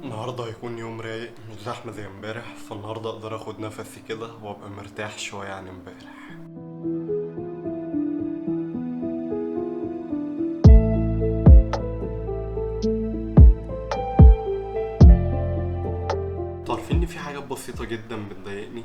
النهارده هيكون يوم رايق مش زحمة زي امبارح، فالنهارده اقدر اخد نفسي كده وابقى مرتاح شوية عن امبارح. تعرفين ان في حاجات بسيطة جدا بتضايقني؟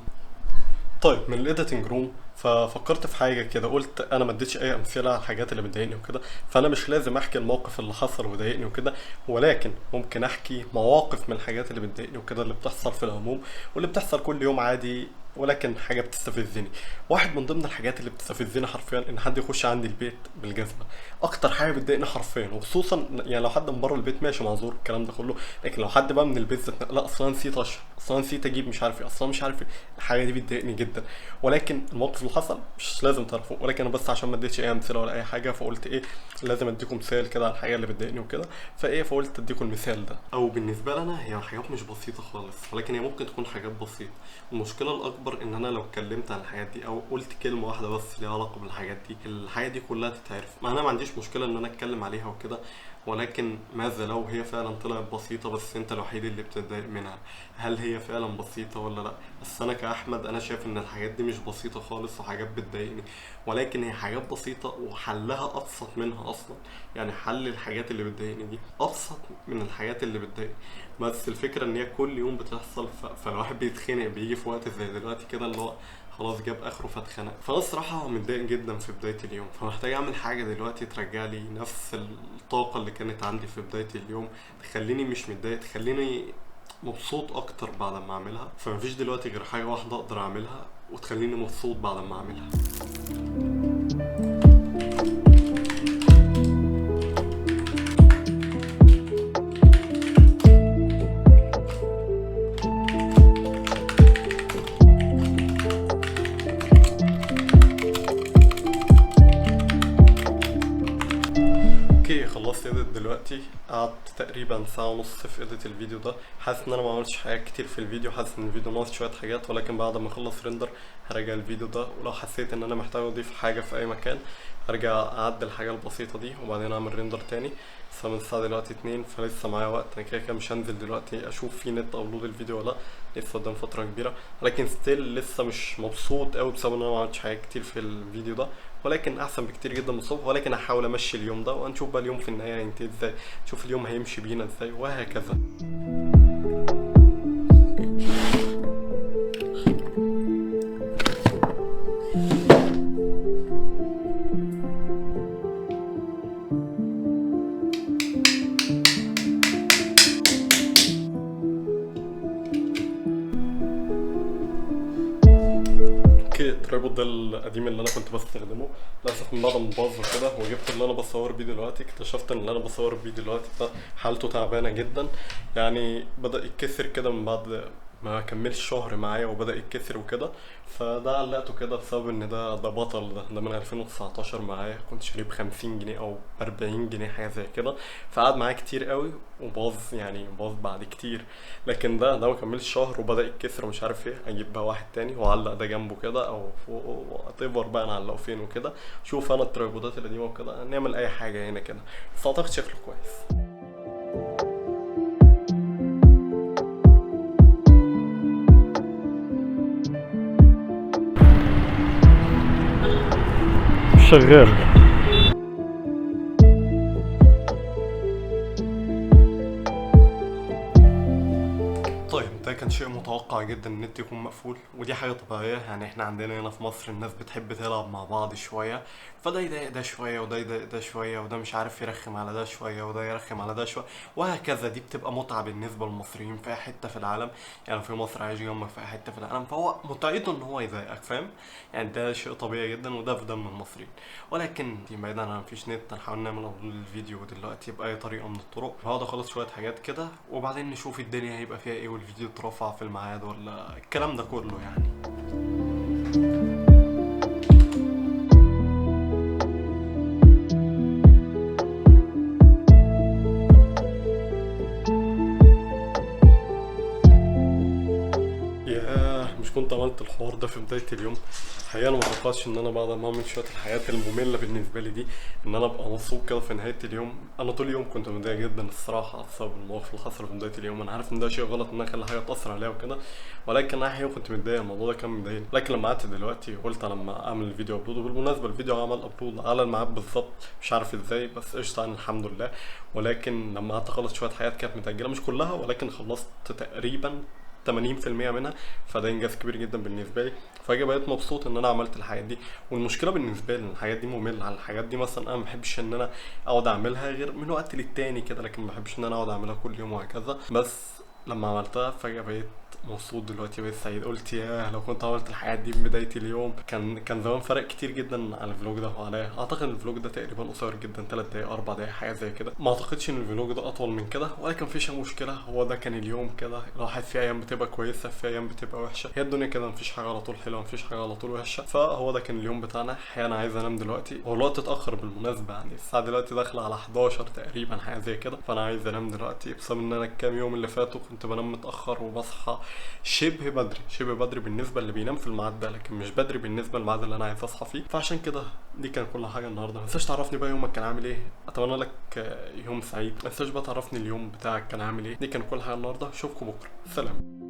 طيب من الايديتنج روم ففكرت في حاجه كده، قلت انا ما اديتش اي امثله على الحاجات اللي بتضايقني وكده، فانا مش لازم احكي الموقف اللي حصل وضايقني وكده، ولكن ممكن احكي مواقف من الحاجات اللي بتضايقني وكده اللي بتحصل في العموم واللي بتحصل كل يوم عادي، ولكن حاجه بتستفزني. واحد من ضمن الحاجات اللي بتستفزني حرفيا ان حد يخش عندي البيت بالجزمه. اكتر حاجه بتضايقني حرفيا، وخصوصا يعني لو حد من بره البيت ماشي معذور الكلام ده كله، لكن لو حد بقى من البيت لا اصلا نسيت اشرب، اصلا نسيت اجيب مش عارف ايه، اصلا مش عارف ايه. الحاجه دي بتضايقني جدا. ولكن الموقف اللي حصل مش لازم تعرفوه، ولكن انا بس عشان ما اديتش اي امثله ولا اي حاجه فقلت ايه لازم اديكم مثال كده على الحاجه اللي بتضايقني وكده، فقلت اديكم المثال ده. او بالنسبه لنا هي حاجات مش بسيطه خالص، ولكن هي ممكن تكون حاجات بسيطه. المشكله الاكبر ان انا لو اتكلمت عن الحاجات دي او قلت كلمه واحده بس ليها علاقه بالحاجات دي، الحاجات دي كلها تتعرف. ما انا ما عنديش مشكله ان انا اتكلم عليها وكده، ولكن ماذا لو هي فعلا طلعت بسيطة بس انت الوحيد اللي بتتضايق منها؟ هل هي فعلا بسيطة ولا لا؟ بس انا كأحمد انا شايف ان الحاجات دي مش بسيطة خالص وحاجات بتضايقني، ولكن هي حاجات بسيطة وحلها ابسط منها اصلا. يعني حل الحاجات اللي بتضايقني دي ابسط من الحاجات اللي بتضايقني. بس الفكرة ان هي كل يوم بتحصل، فالواحد بيتخنق، بيجي في وقت زي دلوقتي كده اللي هو خلاص جاب اخره فاتخنق. فانا الصراحه متضايق جدا في بدايه اليوم، فمحتاج اعمل حاجه دلوقتي ترجع لي نفس الطاقه اللي كانت عندي في بدايه اليوم، تخليني مش متضايق، تخليني مبسوط اكتر بعد ما اعملها. فمفيش دلوقتي غير حاجه واحده اقدر اعملها وتخليني مبسوط بعد ما اعملها. اوكي خلصت ايديت دلوقتي، قعدت تقريبا ساعة ونص في ايديت الفيديو ده. حاسس ان انا ما عملتش حاجات كتير في الفيديو، حاسس ان الفيديو ناقص شوية حاجات، ولكن بعد ما اخلص ريندر هراجع الفيديو ده، ولو حسيت ان انا محتاج اضيف حاجة في اي مكان هرجع اعدل الحاجة البسيطة دي وبعدين اعمل ريندر تاني. بس من الساعة دلوقتي 2 فلسه معايا وقت، انا كده كده مش هنزل دلوقتي اشوف في نت ابلود الفيديو ولا لا، لسه قدام فترة كبيرة. ولكن ستيل لسه مش مبسوط قوي بسبب ان انا ما عملتش حاجات كتير في الفيديو ده، ولكن احسن بكتير جدا من الصبح. ولكن هحاول امشي اليوم ده وهنشوف بقى اليوم في النهايه هينتهي ازاي، نشوف اليوم هيمشي بينا ازاي وهكذا. اوكي الترايبود ده القديم اللي انا كنت بستخدمه للاسف من بعد ما باظ وكده، وجبت اللي انا بصور بيه دلوقتي. اكتشفت ان اللي انا بصور بيه دلوقتي ده حالته تعبانه جدا، يعني بدأ يتكسر كده من بعد ما كملش شهر معايا وبدأ يتكسر وكده. فده علقته كده بسبب ان ده بطل، ده من 2019 معايا، كنت شاريه ب50 جنيه او ب40 جنيه حاجه زي كده، فقعد معايا كتير قوي وباظ، يعني باظ بعد كتير. لكن ده ما كملش شهر وبدأ يتكسر ومش عارف ايه، اجيب بقى واحد تاني واعلق ده جنبه كده او فوق واتيفر بقى نعلقه فين وكده. شوف انا الترايبودات القديمه وكده نعمل اي حاجه هنا كده، بس اعتقد شكله كويس. شغال. طيب ده كان شيء متوقع جدا ان النت يكون مقفول، ودي حاجة طبيعية. يعني احنا عندنا هنا في مصر الناس بتحب تلعب مع بعض شوية، فده يضايق ده شوية وده يضايق ده شوية، وده مش عارف يرخم على ده شوية وده يرخم على ده شوية وهكذا. دي بتبقى متعة بالنسبة للمصريين في اي حتة في العالم، يعني في مصر عايش جنبك في اي حتة في العالم، فهو متعته ان هو يضايقك، فاهم؟ يعني ده شيء طبيعي جدا وده في دم المصريين. ولكن بعيدا عن مفيش نت، هنحاول نعمل ابلود الفيديو دلوقتي بأي طريقة من الطرق. هقعد اخلص شوية حاجات كده وبعدين نشوف الدنيا هيبقى فيها ايه والفيديو اترفع في الميعاد ولا الكلام ده كله يعني. ياه مش كنت عملت الحوار ده في بدايه اليوم. الحقيقه انا ما توقعتش ان انا بعد ما اعمل شويه الحاجات الممله بالنسبه لي دي ان انا ابقى مبسوط كده في نهايه اليوم. انا طول اليوم كنت متضايق جدا الصراحه بسبب المواقف اللي حصلت في بدايه اليوم. انا عارف ان ده شيء غلط ان انا اخلي حاجه تاثر عليها وكده، ولكن انا احيانا كنت متضايق، الموضوع ده كان مضايقني. لكن لما قعدت دلوقتي قلت انا لما اعمل الفيديو ابلود، وبالمناسبه الفيديو عمل ابلود على الميعاد بالظبط، مش عارف ازاي بس قشطه يعني الحمد لله. ولكن لما قعدت اخلص شويه حاجات كانت متاجله، مش كلها ولكن خلصت تقريبا 80% منها، فده انجاز كبير جدا بالنسبه لي. فاجي بقيت مبسوط ان انا عملت الحاجات دي. والمشكله بالنسبه لي ان الحاجات دي ممله. على الحاجات دي مثلا انا ما بحبش ان انا اقعد اعملها غير من وقت للتاني كده، لكن ما بحبش ان انا اقعد اعملها كل يوم وهكذا. بس لما عملتها فجاه بقيت مبسوط دلوقتي، بقيت سعيد. قلت ياه لو كنت عملت الحاجات دي من بدايه اليوم كان زمان فرق كتير جدا على الفلوج ده وعليا. اعتقد ان الفلوج ده تقريبا قصير جدا، 3 دقايق 4 دقايق حاجه زي كده. ما اعتقدش ان الفلوج ده اطول من كده، ولكن مفيش اي مشكله. هو ده كان اليوم كده. الواحد في ايام بتبقى كويسه، في ايام بتبقى وحشه، هي الدنيا كده، مفيش حاجه على طول حلوه، مفيش حاجه على طول وحشه. فهو ده كان اليوم بتاعنا. الحقيقه انا عايز انام دلوقتي، هو الوقت اتاخر بالمناسبه، يعني الساعه دلوقتي داخله على 11 تقريبا حاجه زي كده. فانا عايز انام دلوقتي بسبب ان انا الكام يوم اللي فاتوا كنت بنام متاخر وبصحى شبه بدري. شبه بدري بالنسبه اللي بينام في الميعاد ده، لكن مش بدري بالنسبه للميعاد اللي انا عايز اصحى فيه. فعشان كده دي كان كل حاجه النهارده. ما تنساش تعرفني بقى يومك كان عامل ايه. اتمنى لك يوم سعيد. ما تنساش بقى تعرفني اليوم بتاعك كان عامل ايه. دي كان كل حاجه النهارده. اشوفكم بكره، سلام.